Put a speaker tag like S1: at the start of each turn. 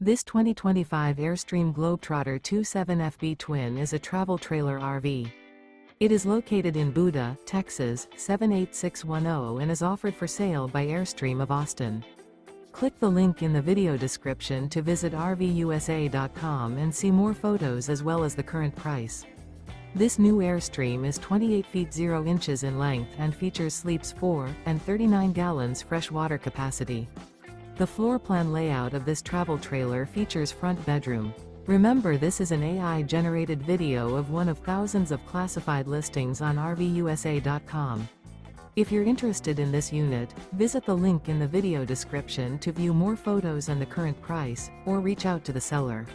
S1: This 2025 Airstream Globetrotter 27FB twin is a travel trailer RV. It is located in Buda, Texas, 78610 and is offered for sale by Airstream of Austin. Click the link in the video description to visit RVUSA.com and see more photos as well as the current price. This new Airstream is 28 feet 0 inches in length and features sleeps 4 and 39 gallons fresh water capacity. The floor plan layout of this travel trailer features front bedroom. Remember, this is an AI-generated video of one of thousands of classified listings on RVUSA.com. If you're interested in this unit, visit the link in the video description to view more photos and the current price, or reach out to the seller.